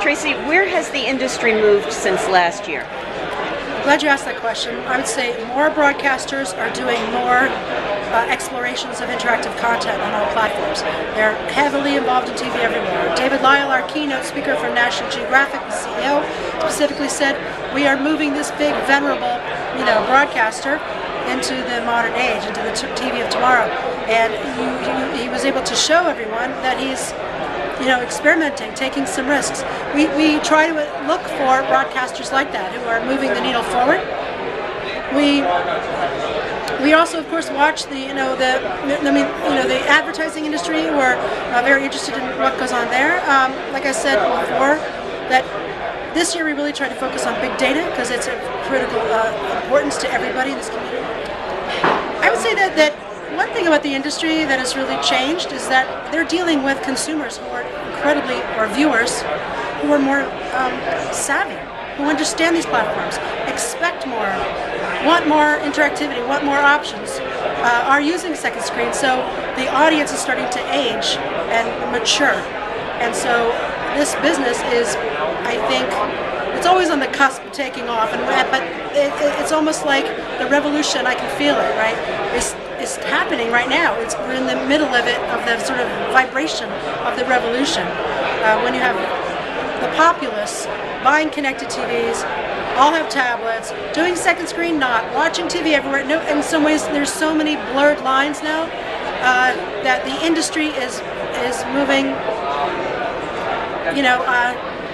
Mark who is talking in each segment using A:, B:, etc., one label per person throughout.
A: Tracy, where has the industry moved since last year?
B: Glad you asked that question. I would say more broadcasters are doing more explorations of interactive content on all platforms. They're heavily involved in TV everywhere. David Lyle, our keynote speaker from National Geographic, the CEO, specifically said, we are moving this big, venerable, broadcaster into the modern age, into the TV of tomorrow. And he was able to show everyone that he's experimenting, taking some risks. We try to look for broadcasters like that who are moving the needle forward. We also, of course, watch the advertising industry. We're very interested in what goes on there. Like I said before, that this year we really try to focus on big data because it's of critical importance to everybody in this community. I would say that one thing about the industry that has really changed is that they're dealing with consumers who are or viewers who are more savvy, who understand these platforms, expect more, want more interactivity, want more options, are using second screen. So the audience is starting to age and mature. And so this business is, I think, it's always on the cusp of taking off. But it's almost like the revolution, I can feel it, right? It's happening right now. We're in the middle of it, of the sort of vibration of the revolution. When you have the populace buying connected TVs, all have tablets, doing second screen, not watching TV everywhere. No, in some ways, there's so many blurred lines now that the industry is moving,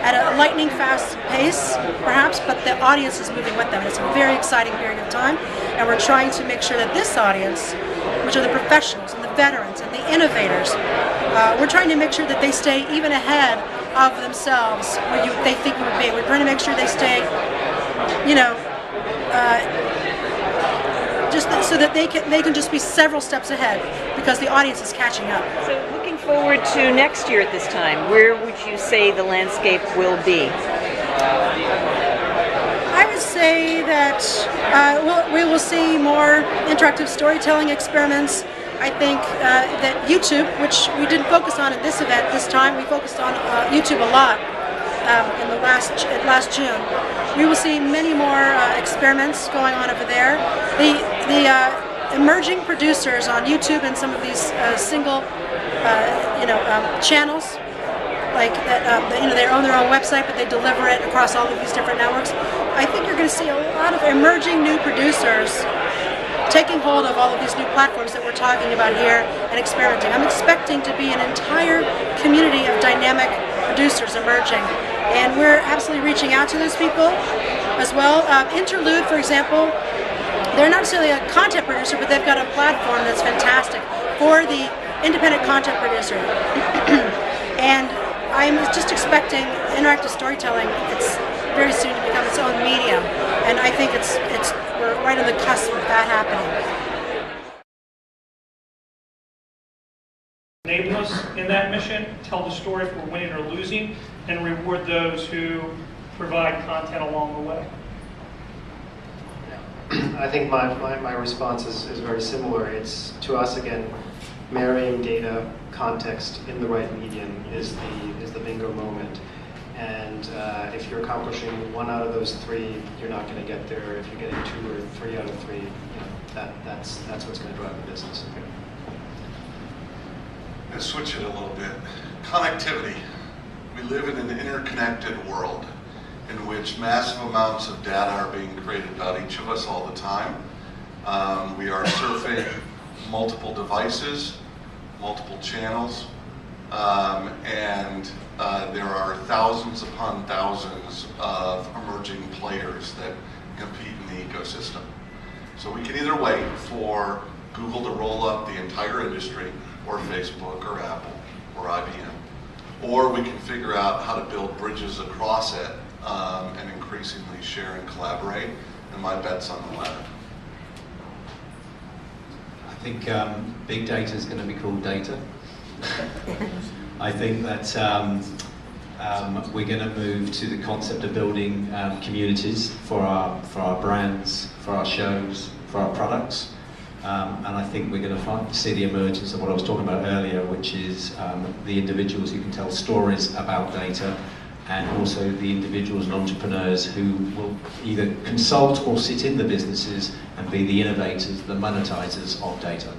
B: at a lightning fast pace, perhaps, but the audience is moving with them. It's a very exciting period of time, and we're trying to make sure that this audience, which are the professionals and the veterans and the innovators, we're trying to make sure that they stay even ahead of themselves where they think it would be. We're trying to make sure they stay, just so that they can just be several steps ahead because the audience is catching up.
A: So looking forward to next year at this time, where would you say the landscape will be?
B: I would say that we will see more interactive storytelling experiments. I think that YouTube, which we didn't focus on at this event this time, we focused on YouTube a lot in the last June. We will see many more experiments going on over there. The emerging producers on YouTube and some of these single channels, like they own their own website, but they deliver it across all of these different networks. I think you're going to see a lot of emerging new producers taking hold of all of these new platforms that we're talking about here and experimenting. I'm expecting to be an entire community of dynamic producers emerging, and we're absolutely reaching out to those people as well. Interlude, for example, they're not necessarily a content producer, but they've got a platform that's fantastic for the independent content producer. And I'm just expecting interactive storytelling, it's very soon to become its own medium, and I think we're right on the cusp of that happening.
C: Enable us in that mission, tell the story if we're winning or losing, and reward those who provide content along the way.
D: I think my response is very similar. It's, to us, again, marrying data, context in the right medium is the bingo moment. And if you're accomplishing one out of those three, you're not going to get there. If you're getting 2 or 3 out of 3, that's what's going to drive the business.
E: And switch it a little bit. Connectivity. We live in an interconnected world in which massive amounts of data are being created about each of us all the time. We are surfing multiple devices, multiple channels, and there are thousands upon thousands of emerging players that compete in the ecosystem. So we can either wait for Google to roll up the entire industry, or Facebook, or Apple, or IBM, or we can figure out how to build bridges across it and increasingly share and collaborate, and my bet's on the latter.
F: I think big data is going to be called data. I think that we're going to move to the concept of building communities for our brands, for our shows, for our products. And I think we're going to see the emergence of what I was talking about earlier, which is the individuals who can tell stories about data and also the individuals and entrepreneurs who will either consult or sit in the businesses and be the innovators, the monetizers of data.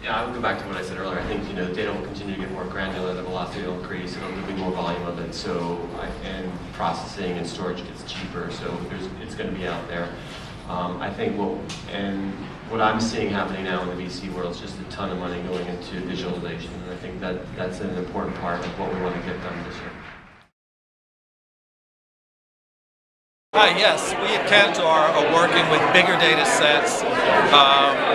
G: Yeah, I would go back to what I said earlier. I think data will continue to get more granular, the velocity will increase, there'll be more volume of it, and processing and storage gets cheaper, so it's going to be out there. I think what I'm seeing happening now in the VC world is just a ton of money going into visualization, and I think that's an important part of what we want to get done this year.
H: Hi, yes, we at Kantar are working with bigger data sets,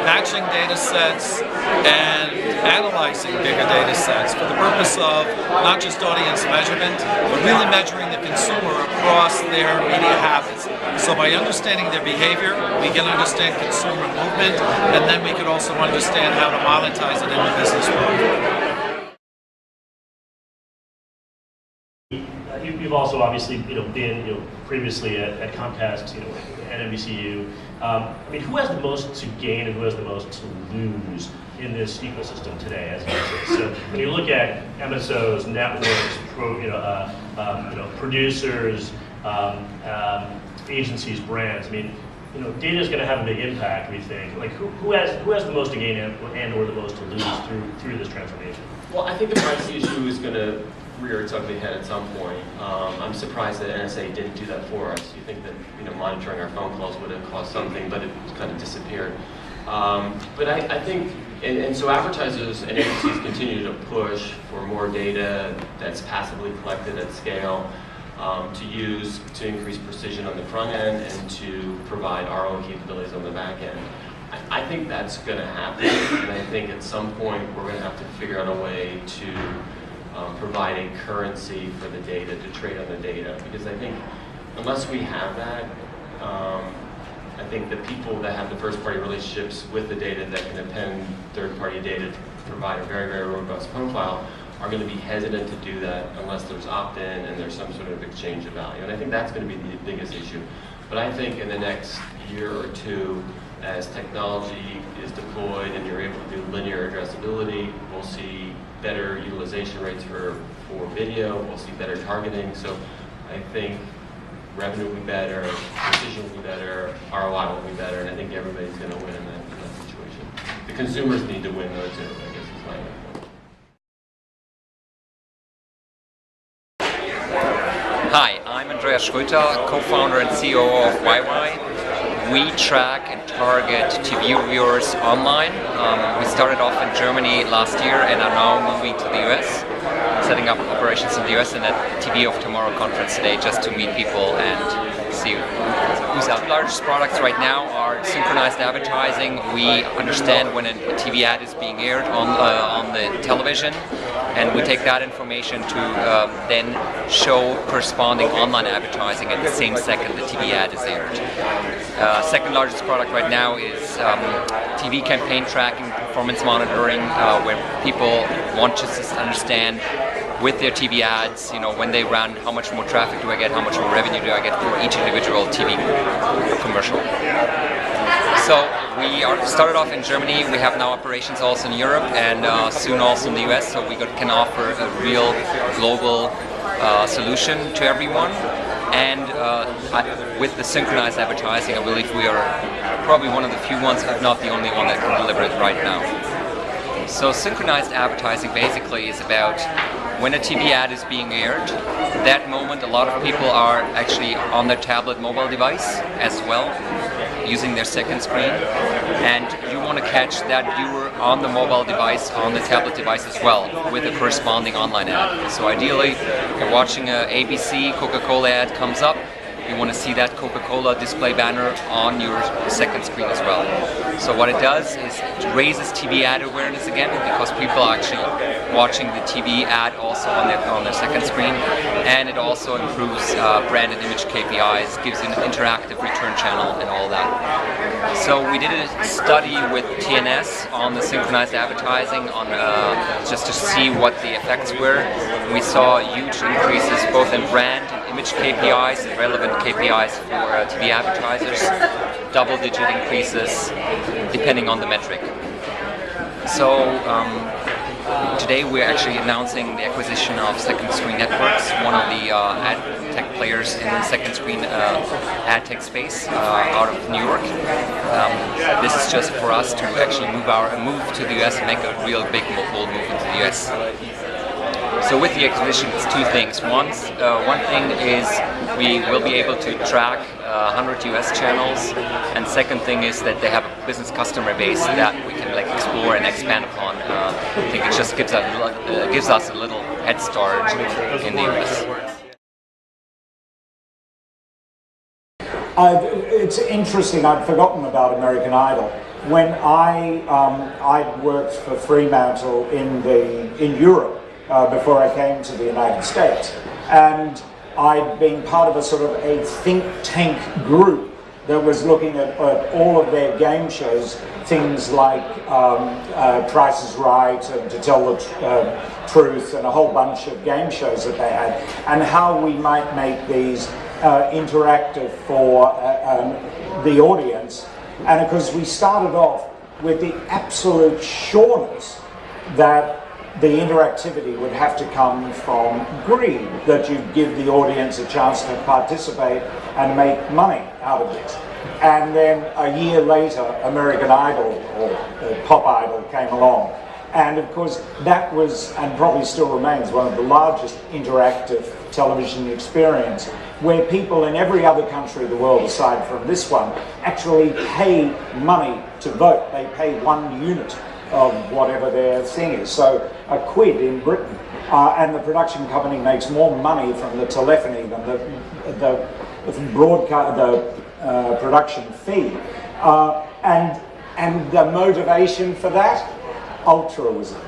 H: matching data sets, and analyzing bigger data sets for the purpose of not just audience measurement, but really measuring the consumer across their media habits. So by understanding their behavior, we can understand consumer movement, and then we can also understand how to monetize it in the business world.
I: You've also obviously been previously at Comcast, at NBCU. I mean, who has the most to gain and who has the most to lose in this ecosystem today, as you say? So when you look at MSOs, networks, producers, agencies, brands, I mean, data is going to have a big impact. We think, like, who has the most to gain and or the most to lose through this transformation?
G: Well, I think the privacy issue is going to rear its ugly head at some point. I'm surprised that NSA didn't do that for us. You think that monitoring our phone calls would have caused something, but it kind of disappeared. But I think, and so advertisers and agencies continue to push for more data that's passively collected at scale to use to increase precision on the front end and to provide ROI capabilities on the back end. I think that's going to happen, and I think at some point we're going to have to figure out a way to provide a currency for the data, to trade on the data, because I think unless we have that, I think the people that have the first-party relationships with the data that can append third-party data to provide a very, very robust profile are going to be hesitant to do that unless there's opt-in and there's some sort of exchange of value. And I think that's going to be the biggest issue. But I think in the next year or two, as technology is deployed and you're able to do linear addressability, we'll see better utilization rates for video, we'll see better targeting. So I think revenue will be better, precision will be better, ROI will be better, and I think everybody's going to win in that situation. The consumers need to win though too, I guess is my point.
J: Hi, I'm Andreas Schröter, co-founder and CEO of YY. We track and target TV viewers online. We started off in Germany last year and are now moving to the US, setting up operations in the US and at TV of Tomorrow conference today just to meet people and see who's out. Our largest products right now are synchronized advertising. We understand when a TV ad is being aired on the television, and we take that information to then show corresponding online advertising at the same second the TV ad is aired. Second largest product right now is TV campaign tracking, performance monitoring, where people want to just understand with their TV ads, when they run, how much more traffic do I get, how much more revenue do I get for each individual TV commercial. So we started off in Germany. We have now operations also in Europe and soon also in the US, so we can offer a real global solution to everyone. And with the synchronized advertising, I believe we are probably one of the few ones, if not the only one, that can deliver it right now. So synchronized advertising basically is about when a TV ad is being aired, that moment a lot of people are actually on their tablet mobile device as well, using their second screen, and you want to catch that viewer on the mobile device, on the tablet device as well, with a corresponding online ad. So ideally, you're watching a ABC Coca-Cola ad comes up, you want to see that Coca-Cola display banner on your second screen as well. So what it does is it raises TV ad awareness again, because people are actually watching the TV ad also on their second screen, and it also improves brand and image KPIs, gives an interactive return channel and all that. So we did a study with TNS on the synchronized advertising on just to see what the effects were. We saw huge increases both in brand and image KPIs and relevant KPIs for TV advertisers, double-digit increases depending on the metric. So today we're actually announcing the acquisition of Second Screen Networks, one of the ad tech players in the second screen ad tech space out of New York. This is just for us to actually move to the US and make a real big bold move into the US. So with the acquisition, it's two things. One thing is we will be able to track 100 US channels, and second thing is that they have a business customer base that we can like explore and expand upon. I think it just gives us a little head start in the US.
K: It's interesting. I'd forgotten about American Idol. When I worked for Fremantle in Europe. Before I came to the United States, and I'd been part of a sort of a think tank group that was looking at all of their game shows, things like Price is Right and To Tell the Truth, and a whole bunch of game shows that they had, and how we might make these interactive for the audience. And of course we started off with the absolute sureness that the interactivity would have to come from greed, that you'd give the audience a chance to participate and make money out of this. And then a year later, American Idol, or Pop Idol, came along. And of course, that was, and probably still remains, one of the largest interactive television experience, where people in every other country of the world, aside from this one, actually pay money to vote. They pay 1 unit of whatever their thing is. So a quid in Britain, and the production company makes more money from the telephony than the production fee. And the motivation for that, altruism.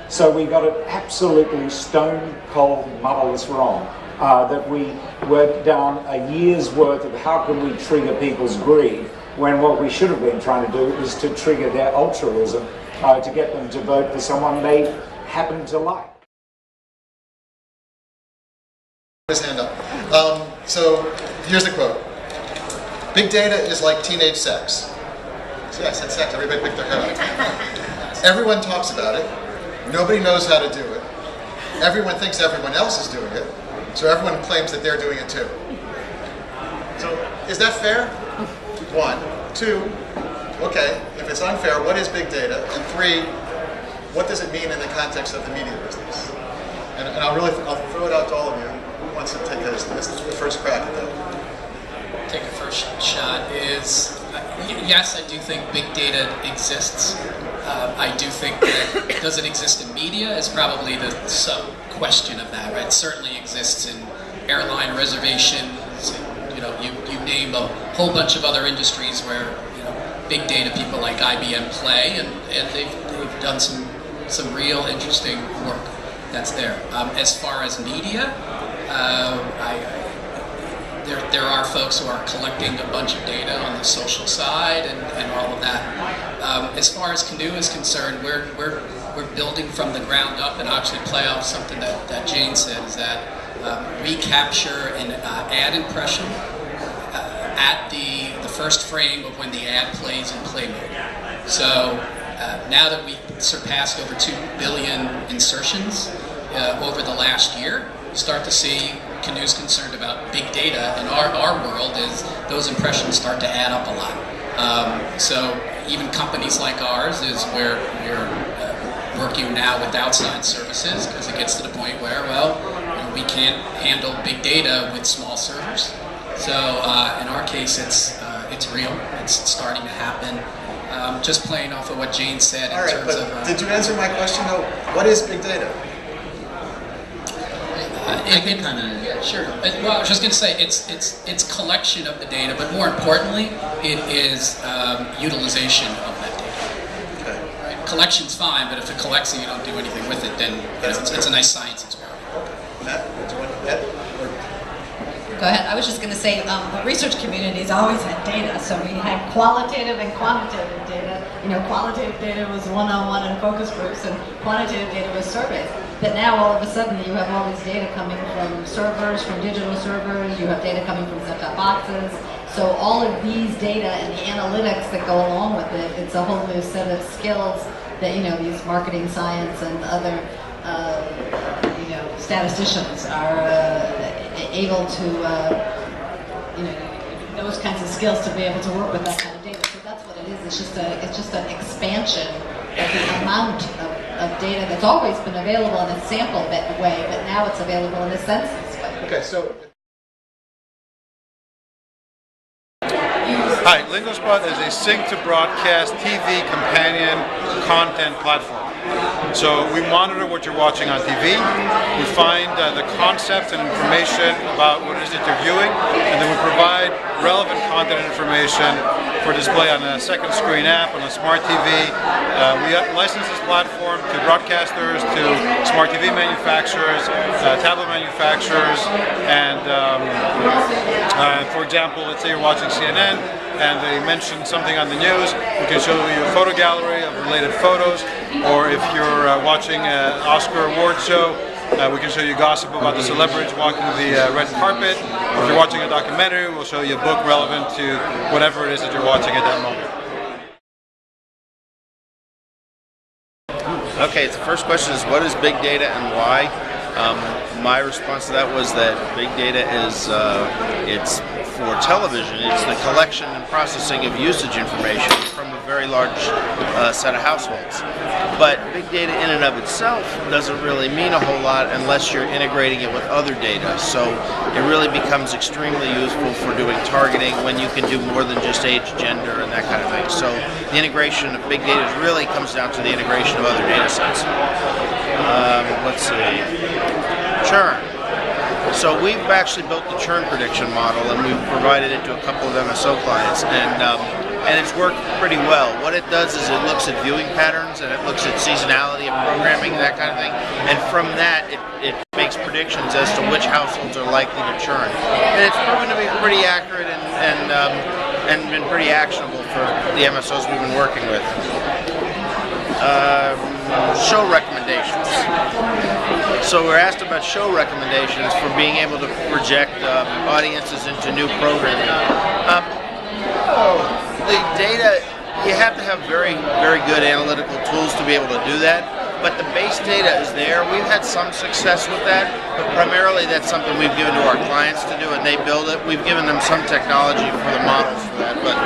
K: So we got it absolutely stone cold motherless wrong. That we worked down a year's worth of how can we trigger people's greed, when what we should have been trying to do is to trigger their altruism, to get them to vote for someone they happen to like.
L: His hand up. So here's the quote. Big data is like teenage sex. So yeah, I said sex, everybody picked their head up. Everyone talks about it. Nobody knows how to do it. Everyone thinks everyone else is doing it. So everyone claims that they're doing it too. So is that fair? 1. 2. Okay, if it's unfair, what is big data? And 3, what does it mean in the context of the media business? And I'll throw it out to all of you. Who wants to take this? This is the first crack at that.
M: Take a first shot is, yes, I do think big data exists. I do think that, does it exist in media is probably the sub-question of that, right? It certainly exists in airline reservations, and, you name a whole bunch of other industries where, big data people like IBM play, and they've done some real interesting work that's there. As far as media, there are folks who are collecting a bunch of data on the social side and all of that. As far as Canoe is concerned, we're building from the ground up, and actually play off something that Jane said, is that we capture an ad impression at the first frame of when the ad plays in play mode. So now that we've surpassed over 2 billion insertions over the last year, you start to see Canoe's concerned about big data in our world is those impressions start to add up a lot. So even companies like ours is where we're working now with outside services, because it gets to the point where, we can't handle big data with small servers. So in our case, it's real. It's starting to happen. Just playing off of what Jane said in terms of.
L: Did you answer my question though? What is big data?
M: Yeah, sure. Well, I was just going to say it's collection of the data, but more importantly, it is utilization of that data. Okay. Right? Collection's fine, but if it collects and you don't do anything with it, then it's a nice science experiment.
L: Matt, do you want to add?
N: Go ahead. I was just going to say the research community's always had data, so we had qualitative and quantitative data. Qualitative data was one-on-one and focus groups, and quantitative data was surveys. But now all of a sudden you have all this data coming from servers, from digital servers, you have data coming from set-top boxes. So all of these data and the analytics that go along with it, it's a whole new set of skills that, you know, these marketing science and other, you know, statisticians are able to, you know, those kinds of skills to be able to work with that kind of data. So that's what it is. It's just an expansion of the amount of data that's always been available in a sample way, but now it's available in a census way.
L: Okay, so.
O: Hi, Lingospot is a sync-to-broadcast TV companion content platform. So we monitor what you're watching on TV, we find the concepts and information about what it is that you're viewing, and then we provide relevant content and information for display on a second screen app, on a smart TV. We license this platform to broadcasters, to smart TV manufacturers, tablet manufacturers, and for example, let's say you're watching CNN, and they mention something on the news, we can show you a photo gallery of related photos, or if you're watching an Oscar award show, we can show you gossip about the celebrities walking the red carpet. If you're watching a documentary, we'll show you a book relevant to whatever it is that you're watching at that moment.
P: Okay, the first question is, what is big data and why? My response to that was that big data is, it's for television, it's the collection and processing of usage information from a very large set of households. But big data in and of itself doesn't really mean a whole lot unless you're integrating it with other data. So it really becomes extremely useful for doing targeting when you can do more than just age, gender, and that kind of thing. So the integration of big data really comes down to the integration of other data sets. Let's see. Churn. So we've actually built the churn prediction model, and we've provided it to a couple of MSO clients, and it's worked pretty well. What it does is it looks at viewing patterns, and it looks at seasonality of programming, that kind of thing, and from that it makes predictions as to which households are likely to churn. And it's proven to be pretty accurate and been pretty actionable for the MSOs we've been working with. Show recommendations. So we're asked about show recommendations for being able to project audiences into new programming. The data, you have to have very, very good analytical tools to be able to do that, but the base data is there. We've had some success with that, but primarily that's something we've given to our clients to do, and they build it. We've given them some technology for the models for that, but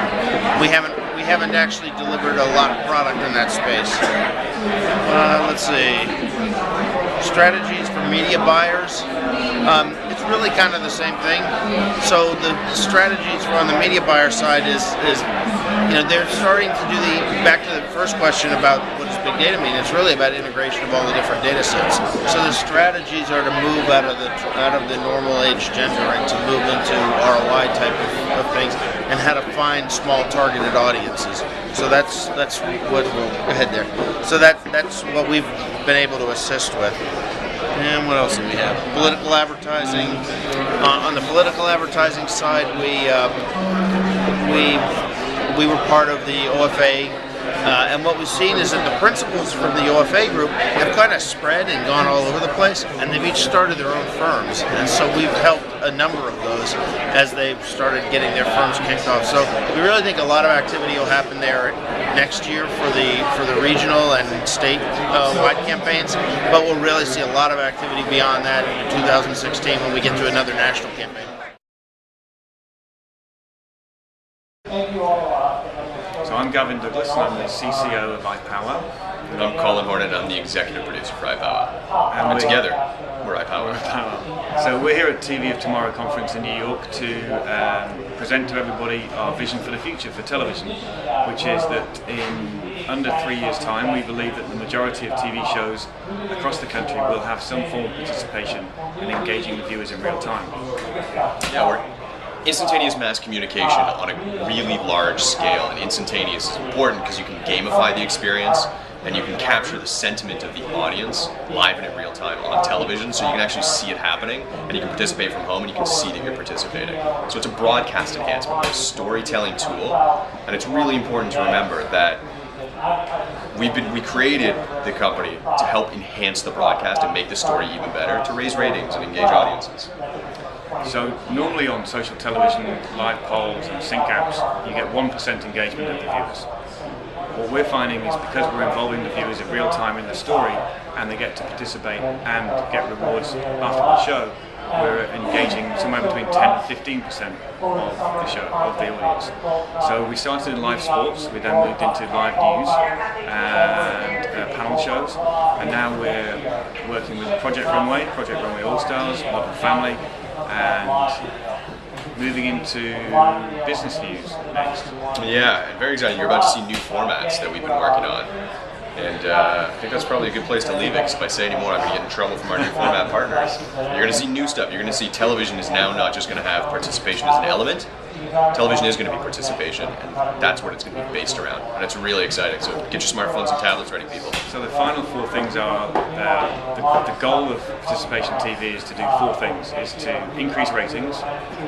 P: we haven't actually delivered a lot of product in that space. Let's see. Strategies for media buyers. It's really kind of the same thing. So the strategies on the media buyer side is you know, they're starting to do back to the first question about what does big data mean. It's really about integration of all the different data sets. So the strategies are to move out of the normal age gender and to move into ROI type of things, and how to find small targeted audiences. So that's what we'll go ahead there. So that's what we've been able to assist with. And what else do we have? Political advertising. On the political advertising side, we were part of the OFA, and what we've seen is that the principals from the OFA group have kind of spread and gone all over the place, and they've each started their own firms, and so we've helped a number of those as they've started getting their firms kicked off. So we really think a lot of activity will happen there next year for the regional and state-wide campaigns, but we'll really see a lot of activity beyond that in 2016 when we get to another national campaign.
Q: So I'm Gavin Douglas, and I'm the CCO of iPower.
R: And I'm Colin Hornet, I'm the executive producer for iPower. And together, we're iPower.
Q: So we're here at TV of Tomorrow conference in New York to present to everybody our vision for the future for television, which is that in under 3 years' time, we believe that the majority of TV shows across the country will have some form of participation in engaging the viewers in real time.
R: Yeah, we're instantaneous mass communication on a really large scale, and instantaneous is important because you can gamify the experience and you can capture the sentiment of the audience live and in real time on television, so you can actually see it happening and you can participate from home and you can see that you're participating. So it's a broadcast enhancement, a storytelling tool, and it's really important to remember that we created the company to help enhance the broadcast and make the story even better, to raise ratings and engage audiences.
Q: So normally on social television, live polls and sync apps, you get 1% engagement of the viewers. What we're finding is because we're involving the viewers in real time in the story, and they get to participate and get rewards after the show, we're engaging somewhere between 10 and 15% of the show, of the audience. So we started in live sports, we then moved into live news and panel shows, and now we're working with Project Runway All Stars, Modern Family, and moving into business news next.
R: Yeah, and very exciting. You're about to see new formats that we've been working on. And I think that's probably a good place to leave it, because if I say any more, I'm going to get in trouble from our new format partners. You're going to see new stuff. You're going to see television is now not just going to have participation as an element. Television is going to be participation, and that's what it's going to be based around. And it's really exciting. So get your smartphones and tablets ready, people.
Q: So the final 4 things are, the goal of participation TV is to do 4 things. Is to increase ratings,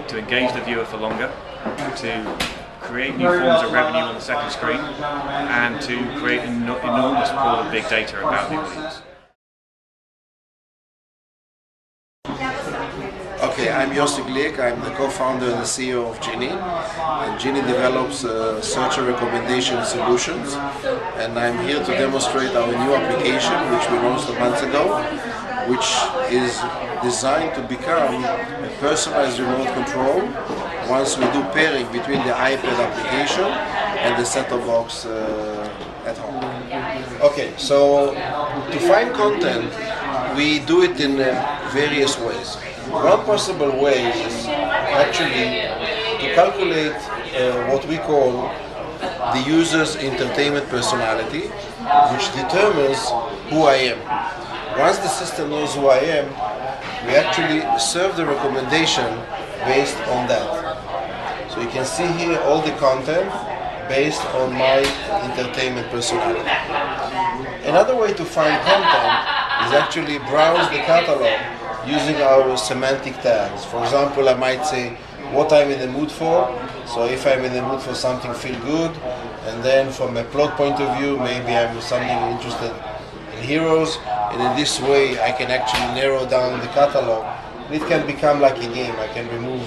Q: to engage the viewer for longer, to create new forms of revenue on the second screen, and to create an enormous pool of big data about the audience.
S: Okay, I'm Yossi Glick. I'm the co-founder and the CEO of Genie. And Genie develops search and recommendation solutions. And I'm here to demonstrate our new application, which we launched a month ago, which is designed to become a personalized remote control once we do pairing between the iPad application and the set-top box at home. Okay, so to find content, we do it in various ways. One possible way is actually to calculate what we call the user's entertainment personality, which determines who I am. Once the system knows who I am, we actually serve the recommendation based on that. So you can see here all the content based on my entertainment personality. Another way to find content is actually browse the catalog using our semantic tags. For example, I might say what I'm in the mood for. So if I'm in the mood for something feel good, and then from a plot point of view, maybe I'm something interested in heroes, and in this way I can actually narrow down the catalog. It can become like a game. I can remove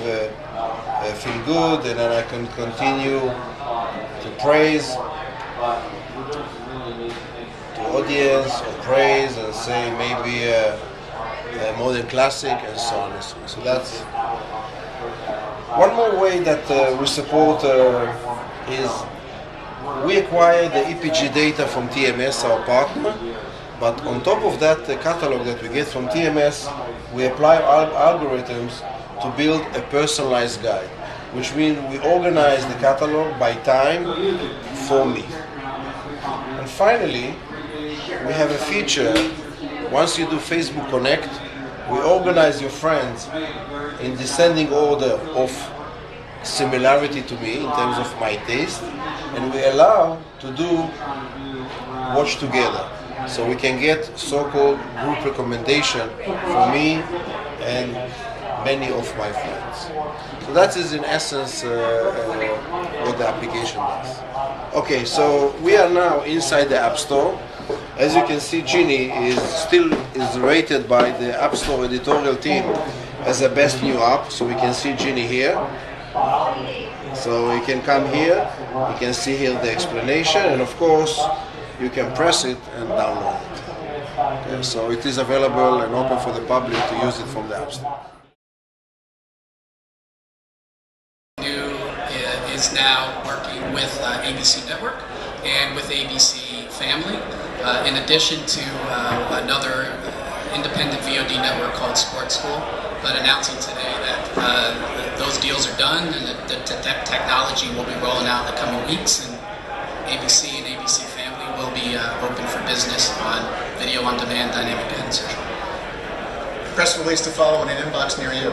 S: feel good, and then I can continue to praise, to audience, or praise, and say maybe a modern classic, and so on and so on. So that's one more way that we support is we acquire the EPG data from TMS, our partner, but on top of that, the catalog that we get from TMS, we apply algorithms to build a personalized guide, which means we organize the catalog by time for me. And finally, we have a feature. Once you do Facebook Connect, we organize your friends in descending order of similarity to me in terms of my taste, and we allow to do watch together. So we can get so-called group recommendation for me and many of my friends. So that is in essence what the application does. Okay, so we are now inside the App Store. As you can see, Genie is rated by the App Store editorial team as the best new app. So we can see Genie here. So you can come here, you can see here the explanation, and of course you can press it and download it. Okay, so it is available and open for the public to use it from the App Store.
M: Is now working with ABC Network and with ABC Family, in addition to another independent VOD network called Sports School, but announcing today that those deals are done and that the technology will be rolling out in the coming weeks, and ABC and ABC Family will be open for business on video on demand, dynamic and social.
L: Press release to follow in an inbox near you.